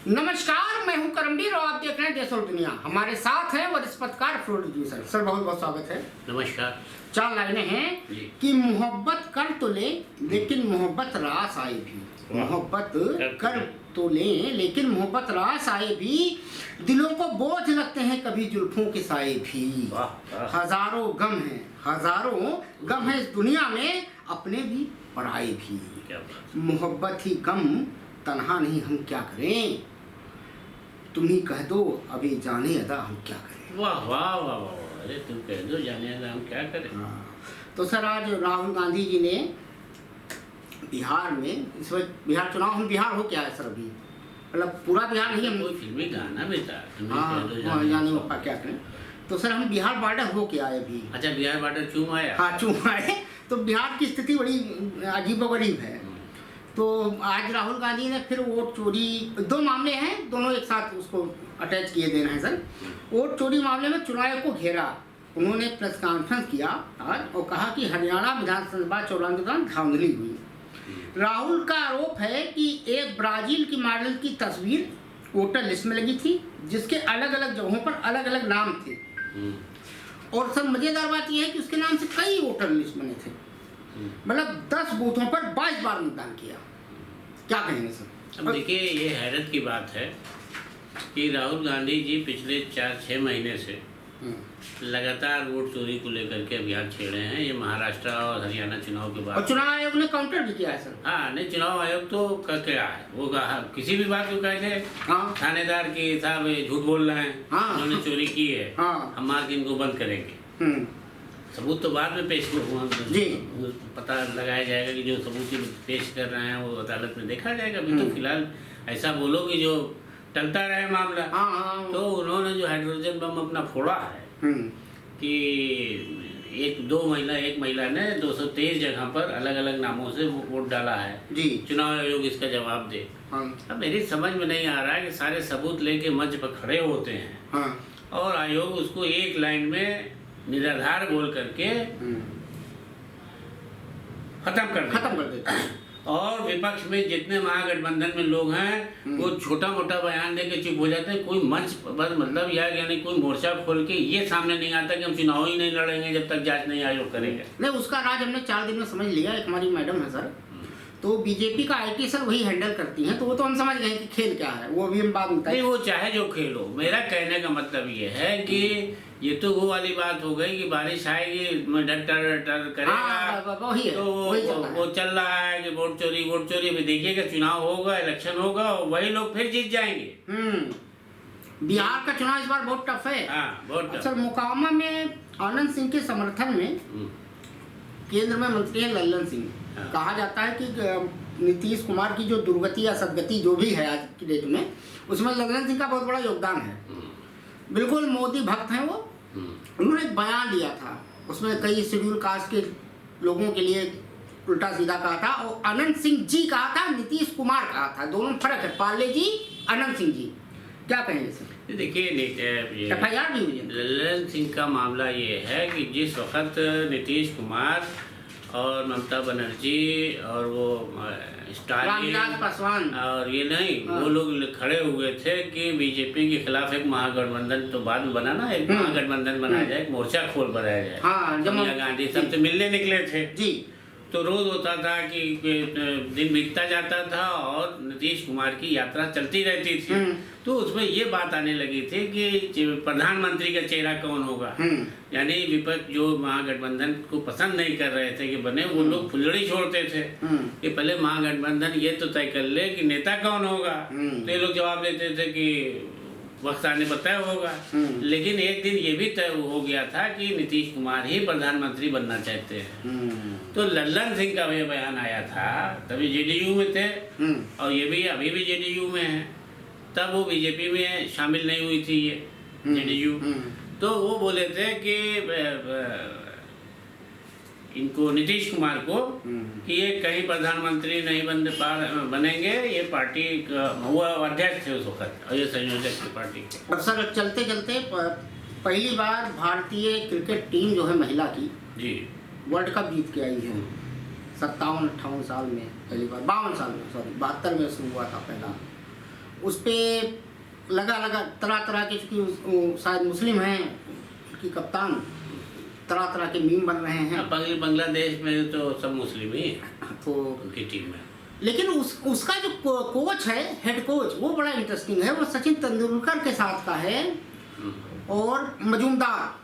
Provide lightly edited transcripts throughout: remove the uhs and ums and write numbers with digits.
नमस्कार, मैं हूं करमबीर और आप देख रहे हैं देश और दुनिया। हमारे साथ है वरिष्ठ पत्रकार प्रोड्यूसर सर, बहुत बहुत स्वागत है। नमस्कार। 4 लाइनें हैं कि मोहब्बत कर तो ले लेकिन मोहब्बत रास आए भी, मोहब्बत कर तो ले लेकिन मोहब्बत रास आए भी, दिलों को बोझ लगते हैं कभी जुल्फों के साए भी। हजारों गम है इस दुनिया में, अपने भी पराए भी। मोहब्बत ही गम, तन्हा नहीं हम क्या करें, तुम ही कह दो अभी जाने अदा हम क्या करें। वाह वाह वाह वाह, अरे तुम कह दो जाने अदा हम क्या करें। हाँ, तो सर आज राहुल गांधी जी ने बिहार में, इस वक्त बिहार चुनाव, हम बिहार हो क्या है सर अभी, मतलब पूरा बिहार नहीं, हम कोई फिल्मी गाना भी था। हाँ जाने पप्पा क्या करें। तो सर हम बिहार बॉर्डर हो के आए अभी। अच्छा, बिहार बॉर्डर चूम आया। हाँ चूम आए। तो बिहार की स्थिति बड़ी अजीबोगरीब है। तो आज राहुल गांधी ने फिर वोट चोरी, 2 मामले हैं, दोनों एक साथ उसको अटैच किए दे रहे हैं सर। वोट चोरी मामले में चुनाव आयोग को घेरा, उन्होंने प्रेस कॉन्फ्रेंस किया और कहा कि हरियाणा विधानसभा चुनाव के दौरान धांधली हुई। राहुल का आरोप है कि एक ब्राजील की मॉडल की तस्वीर वोटर लिस्ट में लगी थी, जिसके अलग अलग जगहों पर अलग अलग नाम थे। और सर मजेदार बात यह है कि उसके नाम से कई वोटर लिस्ट बने थे, मतलब 10 बूथों पर 22 बार मतदान किया। क्या कहेंगे सर? अब देखिए, ये हैरत की बात है कि राहुल गांधी जी पिछले 4-6 महीने से लगातार वोट चोरी को लेकर के अभियान छेड़े हैं। ये महाराष्ट्र और हरियाणा चुनाव के बाद, और चुनाव आयोग ने काउंटर भी किया है सर। हाँ, नहीं, चुनाव आयोग तो क्या है, वो कहा किसी भी बात को कहते हैं। हाँ, थानेदार के साहब झूठ बोल रहे हैं, हाँ, उन्होंने चोरी की है, हाँ, हम मार के इनको बंद करेंगे। सबूत तो बाद में पेश जी, पता लगाया जाएगा कि जो सबूत पेश कर रहे हैं वो अदालत में देखा जाएगा। अभी तो फिलहाल ऐसा बोलो कि जो टलता रहे मामला। तो उन्होंने जो हाइड्रोजन बम अपना फोड़ा है कि एक महिला ने 223 जगह पर अलग अलग नामों से वोट डाला है जी, चुनाव आयोग इसका जवाब दे। अब मेरी समझ में नहीं आ रहा है कि सारे सबूत लेके मंच पर खड़े होते हैं और आयोग उसको एक लाइन में निराधार बोल करके खत्म कर देता है। और विपक्ष में जितने महागठबंधन में लोग हैं वो छोटा मोटा बयान देके चुप हो जाते हैं। कोई मंच पर मतलब यानी कोई मोर्चा खोल के ये सामने नहीं आता कि हम चुनाव ही नहीं लड़ेंगे जब तक जांच नहीं आयोग करेगा। नहीं, उसका राज हमने 4 दिन में समझ लिया। एक हमारी मैडम है सर, तो बीजेपी का आईटी सर वही हैंडल करती हैं, तो वो तो हम समझ गए कि खेल क्या है, वो अभी हम बात नहीं, वो चाहे जो खेल हो। मेरा कहने का मतलब ये है कि ये तो वो वाली बात हो गई कि बारिश आएगी डर करेगा। वही है, तो वो चल रहा है कि वोट चोरी। अभी देखिएगा चुनाव होगा, इलेक्शन होगा और वही लोग फिर जीत जाएंगे। बिहार का चुनाव इस बार बहुत टफ है। बहुत टफ। सर मोकामा में आनंद सिंह के समर्थन में केंद्र में मंत्री है लल्लन सिंह। कहा जाता है कि नीतीश कुमार की जो दुर्गति या सदगति जो भी है आज की डेट में, उसमें लल्लन सिंह का बहुत बड़ा योगदान है। बिल्कुल मोदी भक्त हैं वो। उन्होंने एक बयान दिया था, उसमें कई शेड्यूल कास्ट के लोगों के लिए उल्टा सीधा कहा था, और अनंत सिंह जी कहा था, नीतीश कुमार कहा था, दोनों फर्क है, पाले जी अनंत सिंह जी। क्या कहेंगे सर? देखिए, FIR भी हुई है। लल्लन सिंह का मामला ये है कि जिस वक्त नीतीश कुमार और ममता बनर्जी और वो स्टालिन पासवान और ये नहीं, वो लोग खड़े हुए थे कि बीजेपी के खिलाफ एक महागठबंधन, तो बाद में बना ना, एक महागठबंधन बनाया जाए, एक मोर्चा खोल बनाया जाए। सोनिया गांधी सबसे मिलने निकले थे जी। तो रोज होता था कि दिन बीतता जाता था और नीतीश कुमार की यात्रा चलती रहती थी। तो उसमें ये बात आने लगी थी कि प्रधानमंत्री का चेहरा कौन होगा। यानी विपक्ष जो महागठबंधन को पसंद नहीं कर रहे थे कि बने, वो लोग फुलझड़ी छोड़ते थे कि पहले महागठबंधन ये तो तय कर ले कि नेता कौन होगा। तो ये लोग जवाब देते थे कि वक्त आने पर तय होगा। लेकिन एक दिन ये भी तय हो गया था कि नीतीश कुमार ही प्रधानमंत्री बनना चाहते हैं। तो लल्लन सिंह का ये बयान आया था, तभी जेडीयू में थे और ये भी अभी भी जेडीयू में है। तब वो बीजेपी में शामिल नहीं हुई थी ये जेडीयू। तो वो बोले थे कि इनको नीतीश कुमार को कि ये कहीं प्रधानमंत्री नहीं बनेंगे, ये पार्टी हुआ अध्यक्ष थे उस वक्त और ये संयोजक थे पार्टी के। और सर चलते चलते पहली बार भारतीय क्रिकेट टीम जो है महिला की जी वर्ल्ड कप जीत के आई है। 57-58 साल में पहली बार, 52 साल में, सॉरी 72 में शुरू हुआ था पहला। उस पर लगा तरह तरह के, चूँकि शायद मुस्लिम हैं कि कप्तान, तरह तरह के मीम बन रहे हैं। बांग्लादेश में तो सब मुस्लिम ही हैं तो उनकी टीम में। लेकिन उसका जो कोच है, हेड कोच, वो बड़ा इंटरेस्टिंग है। वो सचिन तेंदुलकर के साथ का है और मजूमदार,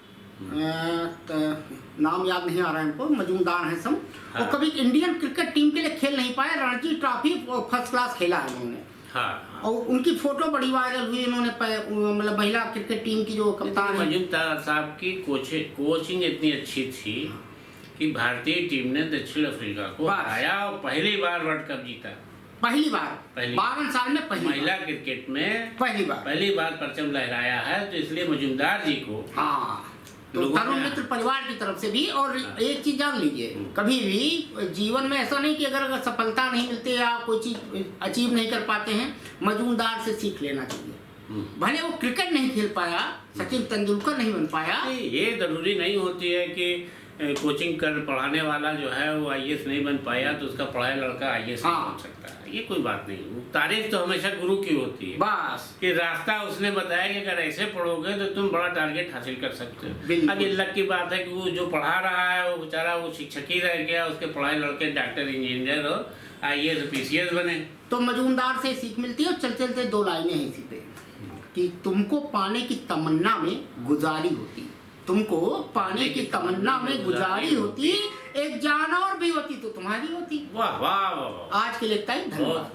नाम याद नहीं आ रहा है हमको, मजूमदार है सब। हाँ। और कभी इंडियन क्रिकेट टीम के लिए खेल नहीं पाए, रणजी ट्रॉफी फर्स्ट क्लास खेला है उन्होंने। हाँ। और उनकी फोटो बड़ी वायरल हुई, उन्होंने मतलब महिला क्रिकेट टीम की जो कप्तान है, मजूमदार साहब की कोचिंग इतनी अच्छी थी कि भारतीय टीम ने दक्षिण अफ्रीका को हराया और पहली बार वर्ल्ड कप जीता। पहली बार 52 साल में पहली महिला क्रिकेट में पहली बार परचम लहराया है। तो इसलिए मजूमदार जी को, हाँ, तो तरुण मित्र परिवार की तरफ से भी। और एक चीज जान लीजिए, कभी भी जीवन में ऐसा नहीं कि अगर सफलता नहीं मिलती या कोई चीज अचीव नहीं कर पाते हैं, मजूमदार से सीख लेना चाहिए। भले वो क्रिकेट नहीं खेल पाया, सचिन तेंदुलकर नहीं बन पाया, ये जरूरी नहीं होती है कि कोचिंग कर पढ़ाने वाला जो है वो आईएएस नहीं बन पाया तो उसका पढ़ाया लड़का आईएएस नहीं बन सकता। ये कोई बात नहीं। तारीफ तो हमेशा गुरु की होती है, बस कि रास्ता उसने बताया कि अगर ऐसे पढ़ोगे तो तुम बड़ा टारगेट हासिल कर सकते हो। अब ये लक की बात है कि वो जो पढ़ा रहा है वो बेचारा वो शिक्षक ही रह गया, उसके पढ़ाए लड़के डॉक्टर, इंजीनियर और आईएएस पीसीएस बने। तो मजूमदार से सीख मिलती है। और चलते चलते दो लाइनें हैं इसी पे कि तुमको पाने की तमन्ना में गुजारी होती, तुमको पाने की तमन्ना में गुजारी होती, एक जान और भी होती तो तुम्हारी होती। वाह वाह वाह। आज के लिए इतना ही, धन्यवाद।